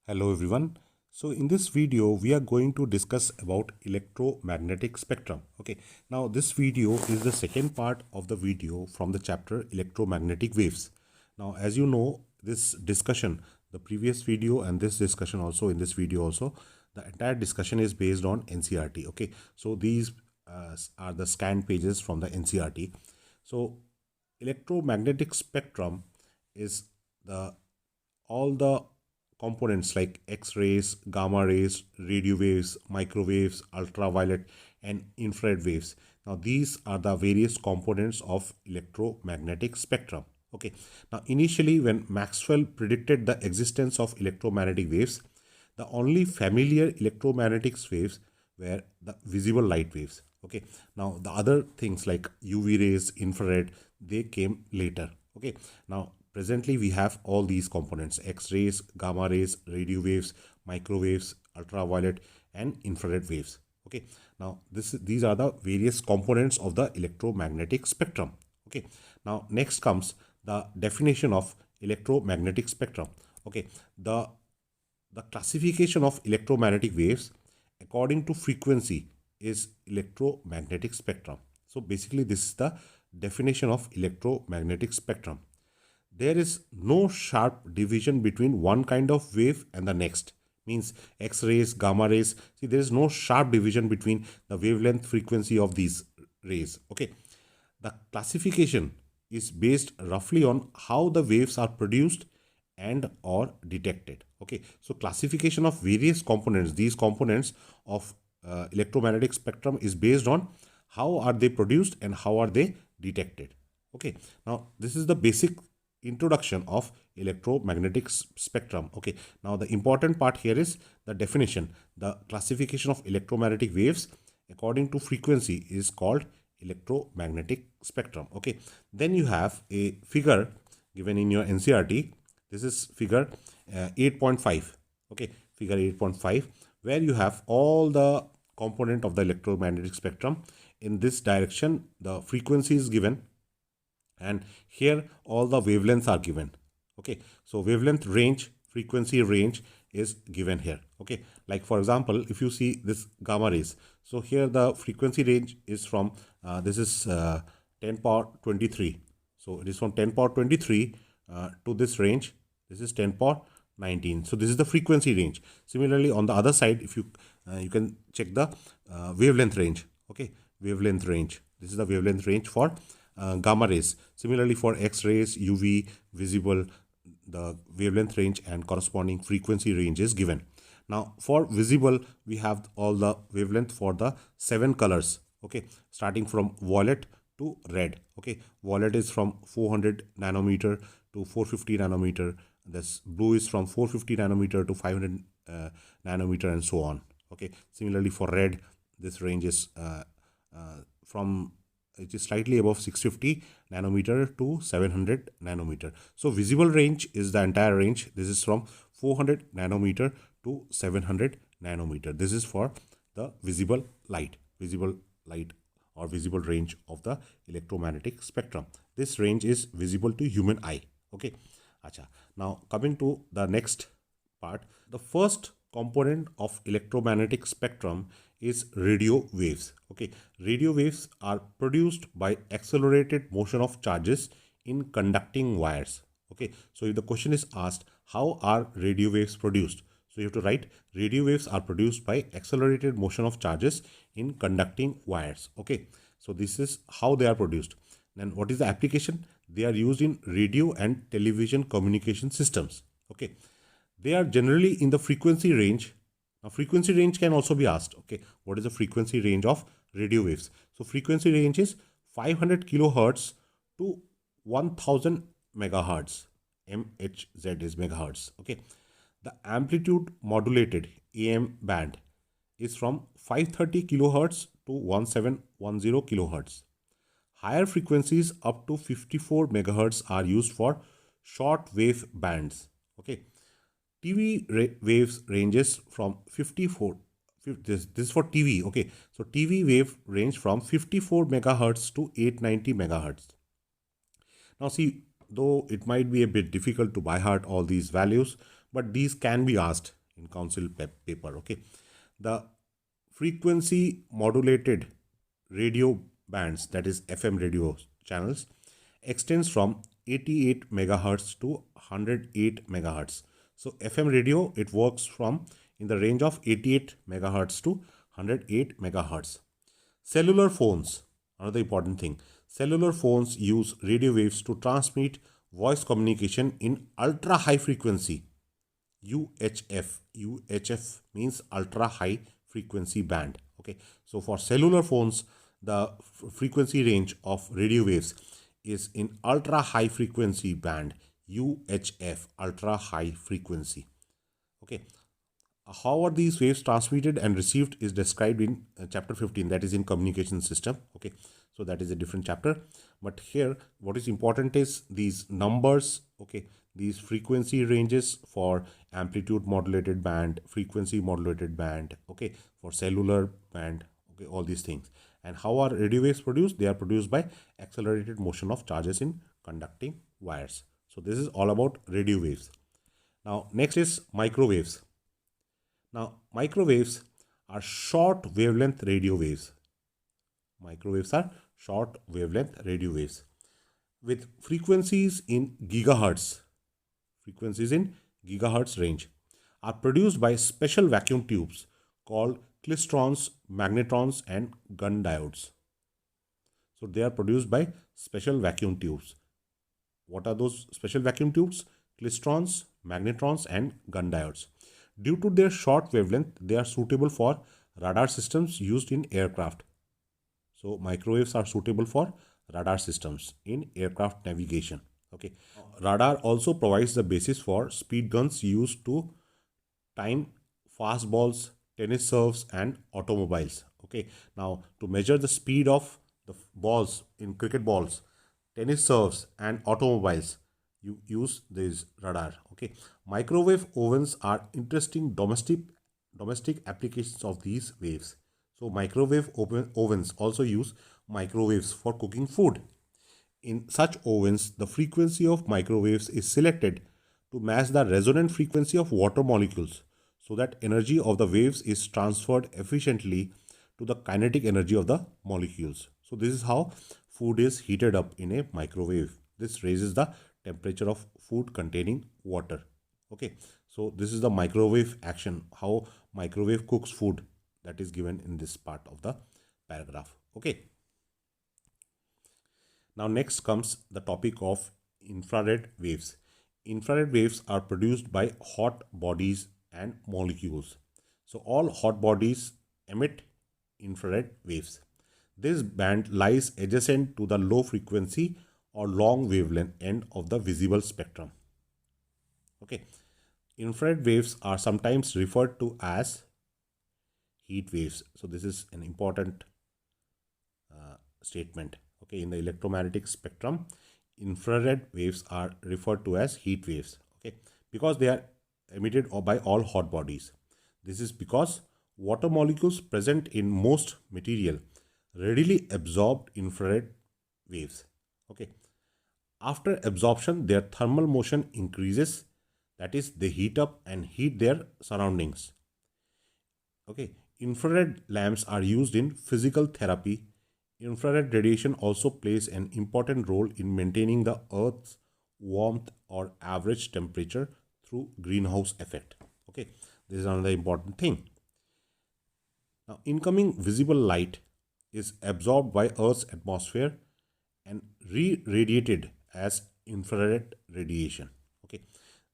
Hello everyone. So in this video we are going to discuss about electromagnetic spectrum. Okay. Now this video is the second part of the video from the chapter electromagnetic waves. Now as you know, this discussion, the previous video and this discussion also in this video also, the entire discussion is based on NCERT. Okay. So these are the scanned pages from the NCERT. So electromagnetic spectrum is all the components like X-rays, gamma rays, radio waves, microwaves, ultraviolet and infrared waves. Now these are the various components of electromagnetic spectrum. Okay. Now initially when Maxwell predicted the existence of electromagnetic waves, the only familiar electromagnetic waves were the visible light waves. Okay. Now the other things like UV rays, infrared, they came later. Okay. Now presently we have all these components: X-rays, gamma rays, radio waves, microwaves, ultraviolet and infrared waves. Okay. Now these are the various components of the electromagnetic spectrum. Okay. Now next comes the definition of electromagnetic spectrum. Okay. The classification of electromagnetic waves according to frequency is electromagnetic spectrum. So basically this is the definition of electromagnetic spectrum. There is no sharp division between one kind of wave and the next. Means X-rays, gamma rays. See, there is no sharp division between the wavelength frequency of these rays. Okay. The classification is based roughly on how the waves are produced and or detected. Okay. So classification of various components, these components of electromagnetic spectrum is based on how are they produced and how are they detected. Okay. Now this is the basic introduction of electromagnetic spectrum. Okay. Now the important part here is the definition. The classification of electromagnetic waves according to frequency is called electromagnetic spectrum. Okay. Then you have a figure given in your NCERT. This is figure 8.5. Okay. Figure 8.5, where you have all the component of the electromagnetic spectrum. In this direction, the frequency is given, and here all the wavelengths are given. Okay. So wavelength range, frequency range is given here. Okay. Like for example, if you see this gamma rays, so here the frequency range is from this is 10 power 23. So it is from 10 power 23 to this range. This is 10 power 19. So this is the frequency range. Similarly, on the other side, if you you can check the wavelength range. Okay. Wavelength range. This is the wavelength range for gamma rays. Similarly, for X-rays, UV, visible, the wavelength range and corresponding frequency range is given. Now for visible, we have all the wavelength for the 7 colors. Okay. Starting from violet to red. Okay. Violet is from 400 nanometer to 450 nanometer. This blue is from 450 nanometer to 500 nanometer and so on. Okay. Similarly for red, this range is from it is slightly above 650 nanometer to 700 nanometer. So visible range is the entire range. This is from 400 nanometer to 700 nanometer. This is for the visible light or visible range of the electromagnetic spectrum. This range is visible to human eye. Okay. Acha. Now coming to the next part, the first component of electromagnetic spectrum is radio waves. Okay. Radio waves are produced by accelerated motion of charges in conducting wires. Okay. So if the question is asked, how are radio waves produced? So you have to write radio waves are produced by accelerated motion of charges in conducting wires. Okay. So this is how they are produced. Then what is the application? They are used in radio and television communication systems. Okay. They are generally in the frequency range. Now frequency range can also be asked. Okay. What is the frequency range of radio waves? So frequency range is 500 kilohertz to 1000 megahertz. MHz is megahertz. Okay. The amplitude modulated AM band is from 530 kilohertz to 1710 kilohertz. Higher frequencies up to 54 megahertz are used for short wave bands. Okay. TV waves ranges from 54. This is for TV. Okay. So TV wave range from 54 megahertz to 890 megahertz. Now see, though it might be a bit difficult to by heart all these values, but these can be asked in council paper. Okay, the frequency modulated radio bands, that is FM radio channels, extends from 88 megahertz to 108 megahertz. So FM radio, it works from in the range of 88 megahertz to 108 megahertz. Cellular phones, another important thing. Cellular phones use radio waves to transmit voice communication in ultra high frequency, UHF. UHF means ultra high frequency band. Okay, so for cellular phones, the frequency range of radio waves is in ultra high frequency band, UHF, ultra high frequency. Okay, how are these waves transmitted and received is described in chapter 15, that is in communication system. Okay, so that is a different chapter, but here what is important is these numbers. Okay, these frequency ranges for amplitude modulated band, frequency modulated band, okay, for cellular band, okay, all these things. And how are radio waves produced? They are produced by accelerated motion of charges in conducting wires. So this is all about radio waves. Now next is microwaves. Now microwaves are short wavelength radio waves. Microwaves are short wavelength radio waves with frequencies in gigahertz. Frequencies in gigahertz range are produced by special vacuum tubes called klystrons, magnetrons, and gun diodes. So they are produced by special vacuum tubes. What are those special vacuum tubes? Klystrons, magnetrons, and gun diodes. Due to their short wavelength, they are suitable for radar systems used in aircraft. So microwaves are suitable for radar systems in aircraft navigation. Okay, radar also provides the basis for speed guns used to time fastballs, tennis serves, and automobiles. Okay, now to measure the speed of the balls in cricket balls, tennis serves, and automobiles, you use this radar. Okay, microwave ovens are interesting domestic applications of these waves. So microwave ovens also use microwaves for cooking food. In such ovens, the frequency of microwaves is selected to match the resonant frequency of water molecules, so that energy of the waves is transferred efficiently to the kinetic energy of the molecules. So this is how food is heated up in a microwave. This raises the temperature of food containing water. Okay, so this is the microwave action, how microwave cooks food, that is given in this part of the paragraph. Okay. Now next comes the topic of infrared waves. Infrared waves are produced by hot bodies and molecules. So all hot bodies emit infrared waves. This band lies adjacent to the low frequency or long wavelength end of the visible spectrum. Okay. Infrared waves are sometimes referred to as heat waves. So this is an important statement. Okay, in the electromagnetic spectrum, infrared waves are referred to as heat waves. Okay, because they are emitted by all hot bodies. This is because water molecules present in most material readily absorb infrared waves. Okay, after absorption, their thermal motion increases, that is, they heat up and heat their surroundings. Okay, infrared lamps are used in physical therapy. Infrared radiation also plays an important role in maintaining the Earth's warmth or average temperature through greenhouse effect. Okay, this is another important thing. Now, incoming visible light is absorbed by Earth's atmosphere and re-radiated as infrared radiation. Okay,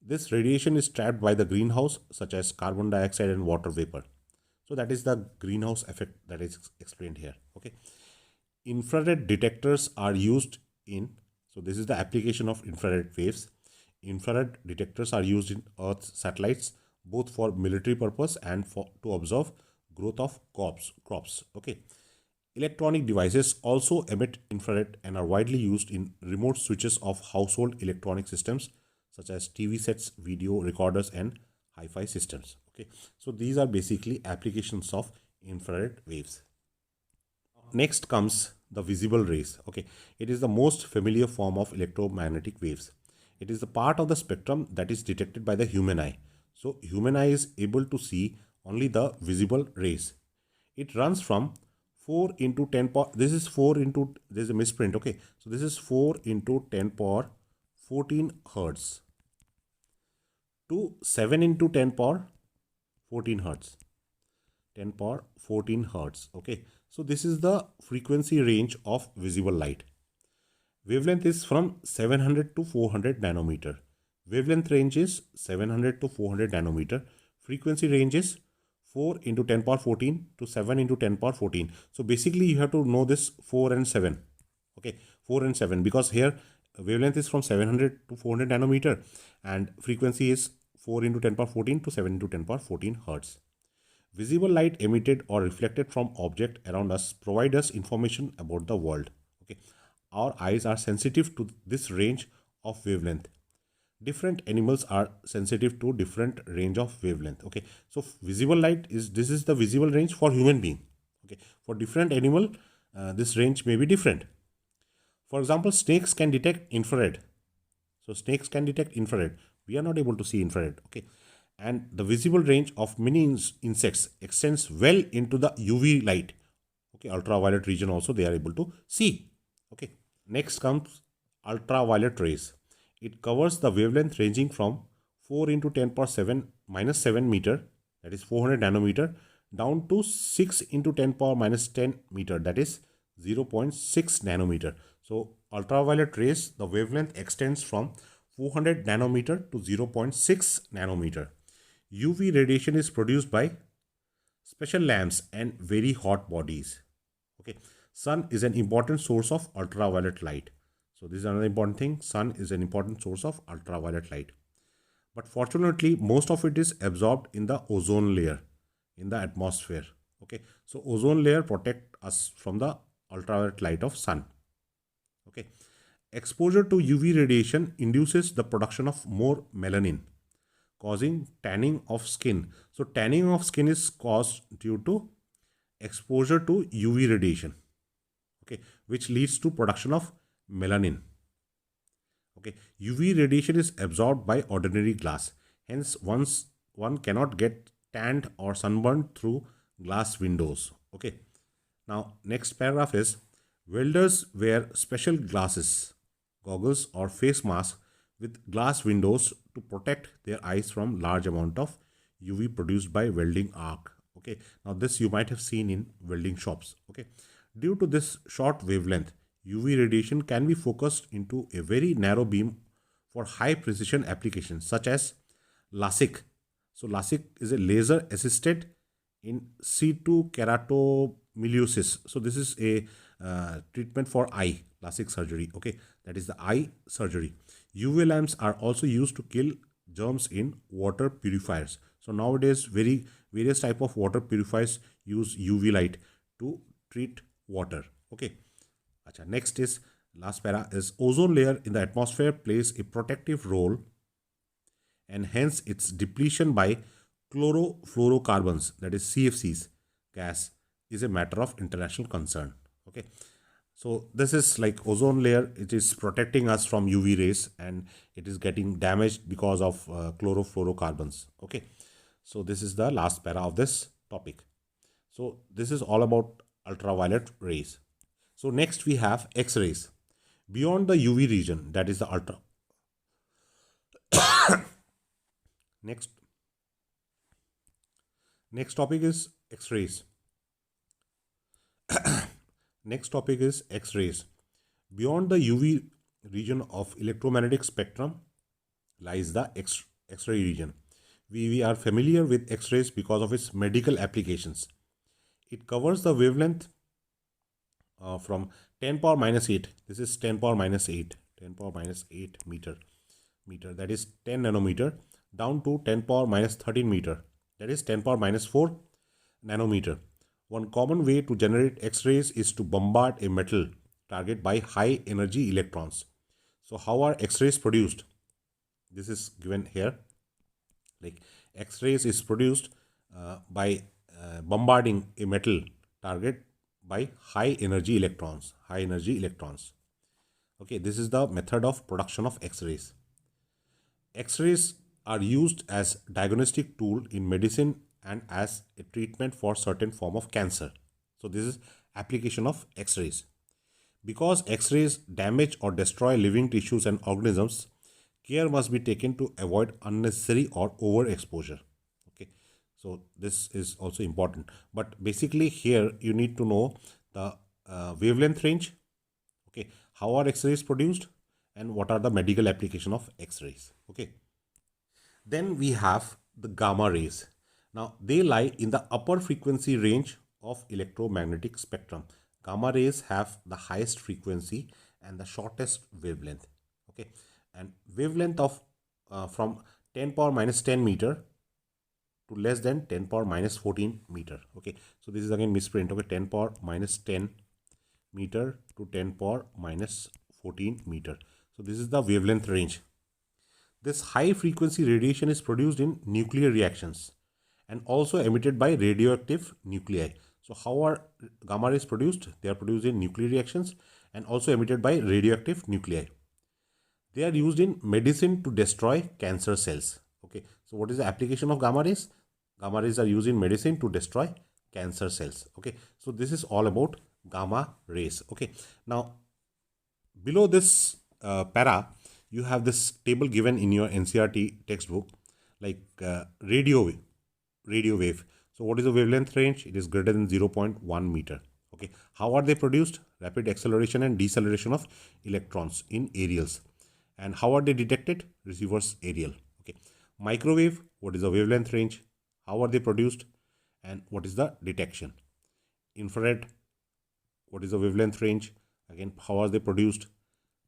this radiation is trapped by the greenhouse, such as carbon dioxide and water vapor. So that is the greenhouse effect that is explained here. Okay, infrared detectors are used in, so this is the application of infrared waves. Infrared detectors are used in Earth's satellites, both for military purpose and for to observe growth of crops. Okay, electronic devices also emit infrared and are widely used in remote switches of household electronic systems such as TV sets, video recorders, and hi-fi systems. Okay, so these are basically applications of infrared waves. Next comes the visible rays. Okay, it is the most familiar form of electromagnetic waves. It is the part of the spectrum that is detected by the human eye. So human eye is able to see only the visible rays. It runs from 4 into 10 power, this is 4 into, there's a misprint, okay. So this is 4 into 10 power 14 hertz to 7 into 10 power 14 hertz. 10 power 14 hertz, okay. So this is the frequency range of visible light. Wavelength is from 700 to 400 nanometer. Wavelength range is 700 to 400 nanometer. Frequency range is 4 into 10 power 14 to 7 into 10 power 14. So basically you have to know this 4 and 7. Okay, 4 and 7, because here wavelength is from 700 to 400 nanometer and frequency is 4 into 10 power 14 to 7 into 10 power 14 hertz. Visible light emitted or reflected from object around us provide us information about the world. Okay, our eyes are sensitive to this range of wavelength. Different animals are sensitive to different range of wavelength. Okay, so visible light is, this is the visible range for human being. Okay, for different animal, this range may be different. For example, snakes can detect infrared. So snakes can detect infrared. We are not able to see infrared. Okay, and the visible range of many insects extends well into the UV light. Okay, ultraviolet region also they are able to see. Okay, next comes ultraviolet rays. It covers the wavelength ranging from 4 into 10 power 7 minus 7 meter, that is 400 nanometer, down to 6 into 10 power minus 10 meter, that is 0.6 nanometer. So ultraviolet rays, the wavelength extends from 400 nanometer to 0.6 nanometer. UV radiation is produced by special lamps and very hot bodies. Okay, sun is an important source of ultraviolet light. So this is another important thing. Sun is an important source of ultraviolet light. But fortunately, most of it is absorbed in the ozone layer, in the atmosphere. Okay, so ozone layer protect us from the ultraviolet light of sun. Okay, exposure to UV radiation induces the production of more melanin, causing tanning of skin. So tanning of skin is caused due to exposure to UV radiation, okay, which leads to production of melanin. Okay, UV radiation is absorbed by ordinary glass. Hence, one cannot get tanned or sunburned through glass windows. Okay. Now, next paragraph is welders wear special glasses, goggles or face masks with glass windows to protect their eyes from large amount of UV produced by welding arc. Okay. Now, this you might have seen in welding shops. Okay. Due to this short wavelength, UV radiation can be focused into a very narrow beam for high precision applications such as LASIK. So LASIK is a laser assisted in situ keratomiliosis. So this is a treatment for eye, LASIK surgery. Okay, that is the eye surgery. UV lamps are also used to kill germs in water purifiers. So nowadays, various type of water purifiers use UV light to treat water. Okay. Achha, next is last para is ozone layer in the atmosphere plays a protective role and hence its depletion by chlorofluorocarbons, that is CFCs gas, is a matter of international concern. Okay, so this is like ozone layer, it is protecting us from UV rays and it is getting damaged because of chlorofluorocarbons. Okay, so this is the last para of this topic. So this is all about ultraviolet rays. So next we have X-rays. Beyond the UV region, that is the ultra. Next topic is X-rays. Next topic is X-rays. Beyond the UV region of electromagnetic spectrum lies the X-ray region. We are familiar with X-rays because of its medical applications. It covers the wavelength from 10 power minus 8. This is 10 power minus 8. 10 power minus 8 meter. That is 10 nanometer down to 10 power minus 13 meter. That is 10 power minus 4 nanometer. One common way to generate X-rays is to bombard a metal target by high energy electrons. So how are X-rays produced? This is given here. Like X-rays is produced by bombarding a metal target by high energy electrons. Okay, this is the method of production of X-rays. X-rays are used as diagnostic tool in medicine and as a treatment for certain form of cancer. So this is application of X-rays. Because X-rays damage or destroy living tissues and organisms, care must be taken to avoid unnecessary or overexposure. Okay, so this is also important. But basically here you need to know the wavelength range. Okay, how are X-rays produced and what are the medical application of X-rays. Okay. Then we have the gamma rays. Now they lie in the upper frequency range of electromagnetic spectrum. Gamma rays have the highest frequency and the shortest wavelength. Okay, and wavelength of from 10 power minus 10 meter to less than 10 power minus 14 meter. Okay, so this is again misprint. Okay, 10 power minus 10 meter to 10 power minus 14 meter. So this is the wavelength range. This high frequency radiation is produced in nuclear reactions and also emitted by radioactive nuclei. So how are gamma rays produced? They are produced in nuclear reactions and also emitted by radioactive nuclei. They are used in medicine to destroy cancer cells. Okay, so what is the application of gamma rays? Gamma rays are used in medicine to destroy cancer cells. Okay, so this is all about gamma rays. Okay, now below this para, you have this table given in your NCERT textbook, like radio wave. So what is the wavelength range? It is greater than 0.1 meter. Okay, how are they produced? Rapid acceleration and deceleration of electrons in aerials. And how are they detected? Reverse aerial. Okay, microwave, what is the wavelength range? How are they produced? And what is the detection? Infrared, what is the wavelength range? Again, how are they produced?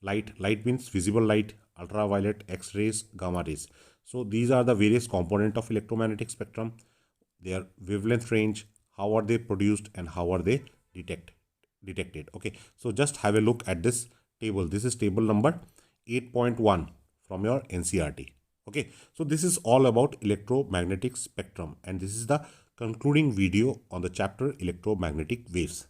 Light means visible light, ultraviolet, X-rays, gamma rays. So these are the various components of electromagnetic spectrum. Their wavelength range, how are they produced and how are they detected. Okay, so just have a look at this table. This is table number 8.1 from your NCERT. Okay, so this is all about electromagnetic spectrum and this is the concluding video on the chapter electromagnetic waves.